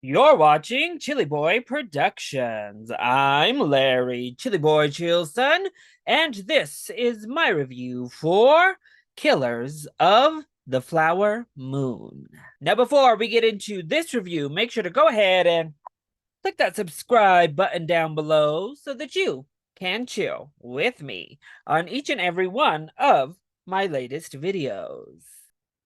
You're watching ChillyBoy Productions. I'm Larry, ChillyBoy Chillson, and this is my review for Killers of the Flower Moon. Now, before we get into this review, make sure to go ahead and click that subscribe button down below so that you can chill with me on each and every one of my latest videos.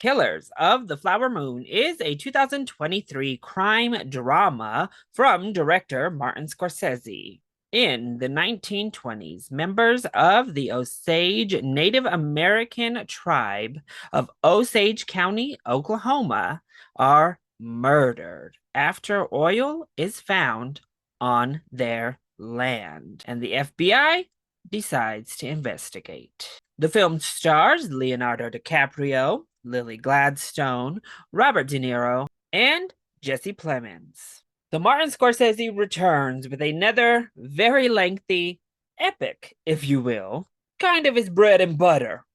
Killers of the Flower Moon is a 2023 crime drama from director Martin Scorsese. In the 1920s, members of the Osage Native American tribe of Osage County, Oklahoma, are murdered after oil is found on their land, and the FBI decides to investigate. The film stars Leonardo DiCaprio, Lily Gladstone, Robert De Niro, and Jesse Plemons. So Martin Scorsese returns with another very lengthy epic, if you will, kind of his bread and butter.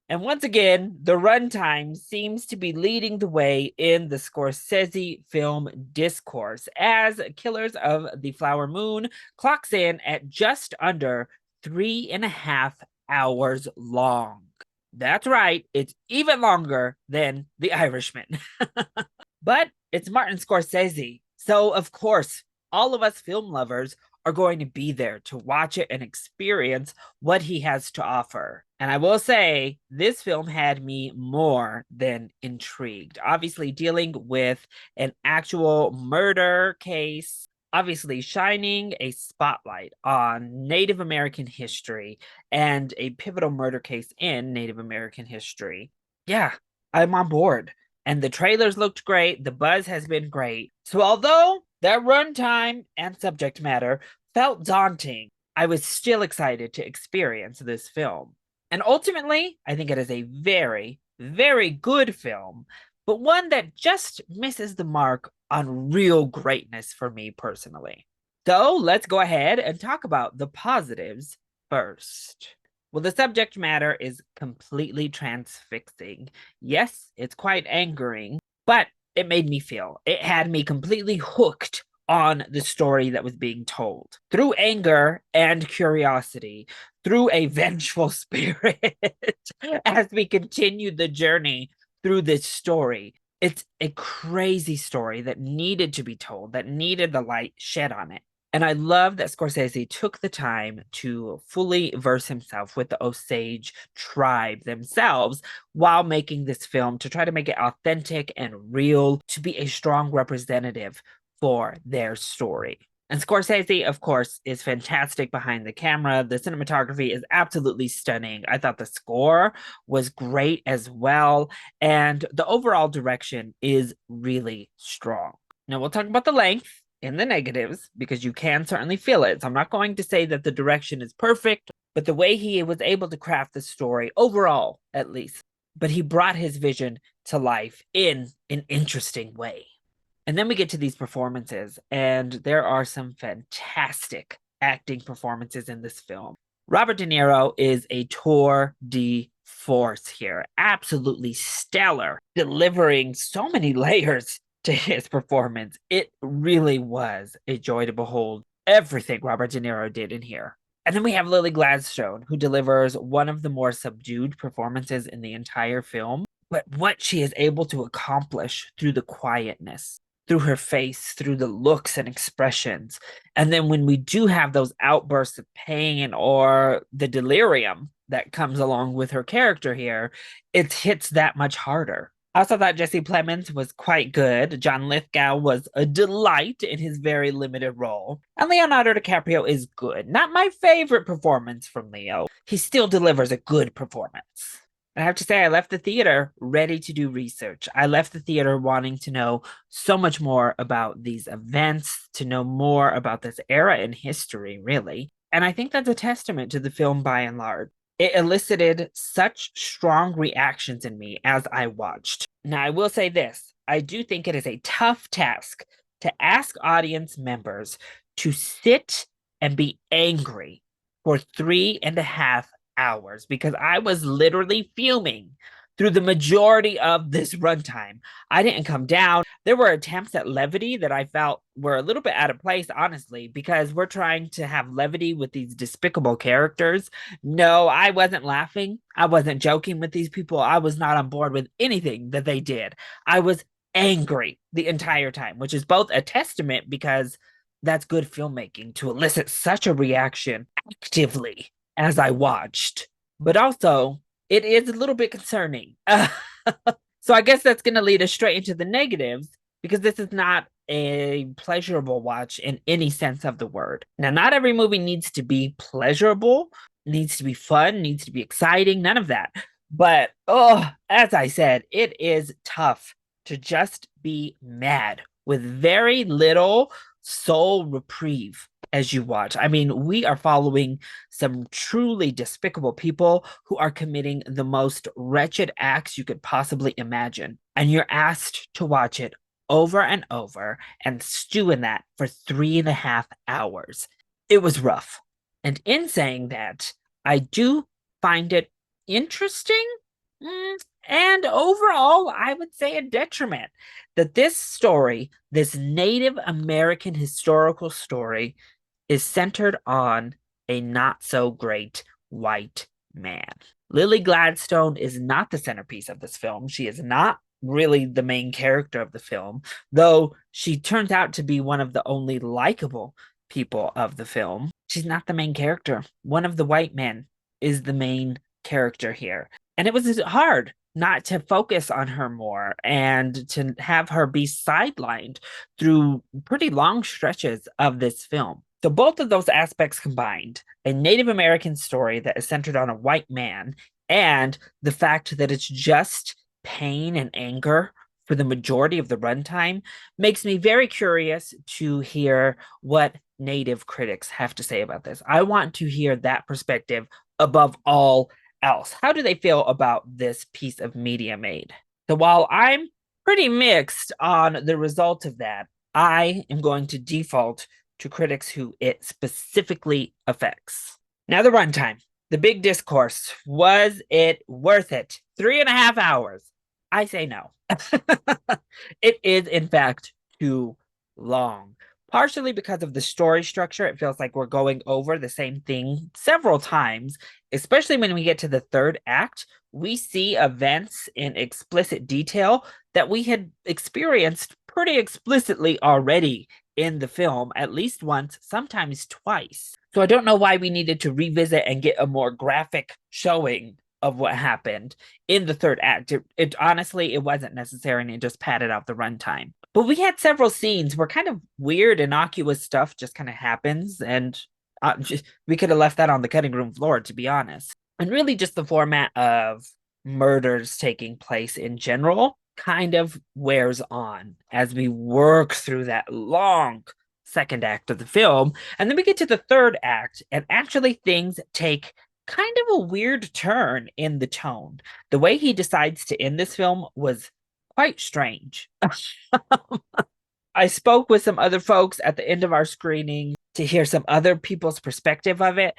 And once again, the runtime seems to be leading the way in the Scorsese film discourse as Killers of the Flower Moon clocks in at just under 3.5 hours long. That's right, it's even longer than The Irishman. But it's Martin Scorsese, so of course, all of us film lovers are going to be there to watch it and experience what he has to offer. And I will say, this film had me more than intrigued. Obviously, dealing with an actual murder case, obviously shining a spotlight on Native American history and a pivotal murder case in Native American history. Yeah, I'm on board. And the trailers looked great. The buzz has been great. So although that runtime and subject matter felt daunting, I was still excited to experience this film. And ultimately, I think it is a very, very good film, but one that just misses the mark on real greatness for me personally. So let's go ahead and talk about the positives first. Well, the subject matter is completely transfixing. Yes, it's quite angering, but it made me feel. It had me completely hooked on the story that was being told through anger and curiosity, through a vengeful spirit as we continue the journey through this story. It's a crazy story that needed to be told, that needed the light shed on it. And I love that Scorsese took the time to fully verse himself with the Osage tribe themselves while making this film to try to make it authentic and real, to be a strong representative for their story. And Scorsese, of course, is fantastic behind the camera. The cinematography is absolutely stunning. I thought the score was great as well. And the overall direction is really strong. Now, we'll talk about the length in the negatives because you can certainly feel it. So I'm not going to say that the direction is perfect, but the way he was able to craft the story overall, at least, but he brought his vision to life in an interesting way. And then we get to these performances, and there are some fantastic acting performances in this film. Robert De Niro is a tour de force here, absolutely stellar, delivering so many layers to his performance. It really was a joy to behold everything Robert De Niro did in here. And then we have Lily Gladstone, who delivers one of the more subdued performances in the entire film. But what she is able to accomplish through the quietness, through her face, through the looks and expressions. And then when we do have those outbursts of pain or the delirium that comes along with her character here, it hits that much harder. I also thought Jesse Plemons was quite good. John Lithgow was a delight in his very limited role. And Leonardo DiCaprio is good. Not my favorite performance from Leo. He still delivers a good performance. I have to say, I left the theater ready to do research. I left the theater wanting to know so much more about these events, to know more about this era in history, really. And I think that's a testament to the film by and large. It elicited such strong reactions in me as I watched. Now, I will say this, I do think it is a tough task to ask audience members to sit and be angry for 3.5 hours because I was literally fuming through the majority of this runtime. I didn't come down. There were attempts at levity that I felt were a little bit out of place, honestly, because we're trying to have levity with these despicable characters. No, I wasn't laughing. I wasn't joking with these people. I was not on board with anything that they did. I was angry the entire time, which is both a testament because that's good filmmaking to elicit such a reaction actively as I watched, but also it is a little bit concerning. So I guess that's going to lead us straight into the negatives because this is not a pleasurable watch in any sense of the word. Now, not every movie needs to be pleasurable, needs to be fun, needs to be exciting, none of that. But oh, as I said, it is tough to just be mad with very little soul reprieve as you watch. I mean, we are following some truly despicable people who are committing the most wretched acts you could possibly imagine. And you're asked to watch it over and over and stew in that for 3.5 hours. It was rough. And in saying that, I do find it interesting. And overall, I would say a detriment that this story, this Native American historical story, is centered on a not so great white man. Lily Gladstone is not the centerpiece of this film. She is not really the main character of the film, though she turns out to be one of the only likable people of the film. She's not the main character. One of the white men is the main character here. And it was hard not to focus on her more and to have her be sidelined through pretty long stretches of this film. So, both of those aspects combined, a Native American story that is centered on a white man, and the fact that it's just pain and anger for the majority of the runtime, makes me very curious to hear what Native critics have to say about this. I want to hear that perspective above all else. How do they feel about this piece of media made? So while I'm pretty mixed on the result of that, I am going to default to critics who it specifically affects. Now, the runtime, the big discourse, was it worth it? 3.5 hours. I say no. It is, in fact, too long. Partially because of the story structure, it feels like we're going over the same thing several times, especially when we get to the third act. We see events in explicit detail that we had experienced pretty explicitly already in the film, at least once, sometimes twice. So I don't know why we needed to revisit and get a more graphic showing of what happened in the third act. It honestly, it wasn't necessary and it just padded out the runtime. But we had several scenes where kind of weird, innocuous stuff just kind of happens, and we could have left that on the cutting room floor, to be honest. And really, just the format of murders taking place in general kind of wears on as we work through that long second act of the film. And then we get to the third act, and actually things take kind of a weird turn in the tone. The way he decides to end this film was quite strange. I spoke with some other folks at the end of our screening to hear some other people's perspective of it,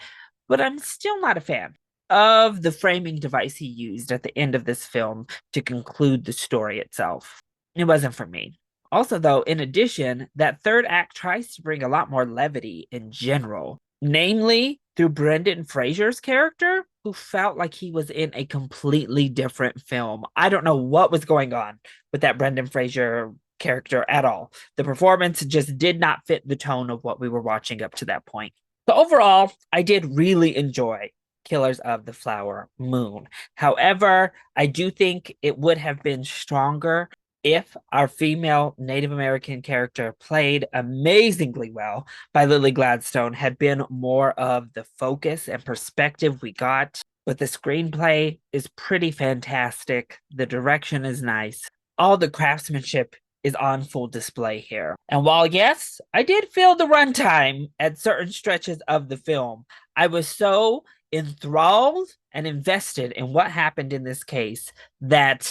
but I'm still not a fan of the framing device he used at the end of this film to conclude the story itself. It wasn't for me. Also, though, in addition, that third act tries to bring a lot more levity in general, namely through Brendan Fraser's character, who felt like he was in a completely different film. I don't know what was going on with that Brendan Fraser character at all. The performance just did not fit the tone of what we were watching up to that point. So overall, I did really enjoy Killers of the Flower Moon. However, I do think it would have been stronger if our female Native American character, played amazingly well by Lily Gladstone, had been more of the focus and perspective we got. But the screenplay is pretty fantastic. The direction is nice. All the craftsmanship is on full display here. And while, yes, I did feel the runtime at certain stretches of the film, I was so enthralled and invested in what happened in this case that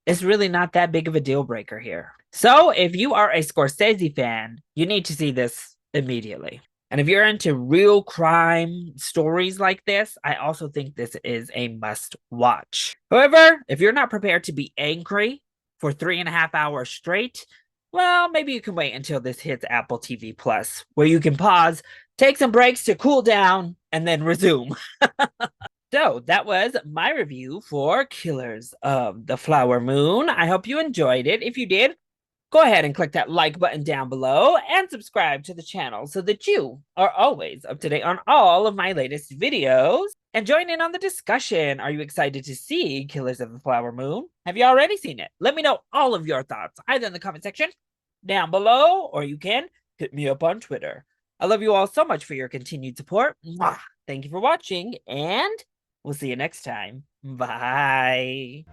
it's really not that big of a deal breaker here. So if you are a Scorsese fan, you need to see this immediately. And if you're into real crime stories like this, I also think this is a must watch. However, if you're not prepared to be angry for 3.5 hours straight, well, maybe you can wait until this hits Apple TV Plus, where you can pause, take some breaks to cool down, and then resume. So that was my review for Killers of the Flower Moon. I hope you enjoyed it. If you did, go ahead and click that like button down below and subscribe to the channel so that you are always up to date on all of my latest videos. And join in on the discussion. Are you excited to see Killers of the Flower Moon? Have you already seen it? Let me know all of your thoughts either in the comment section down below, or you can hit me up on Twitter. I love you all so much for your continued support. Mwah! Thank you for watching, and we'll see you next time. Bye.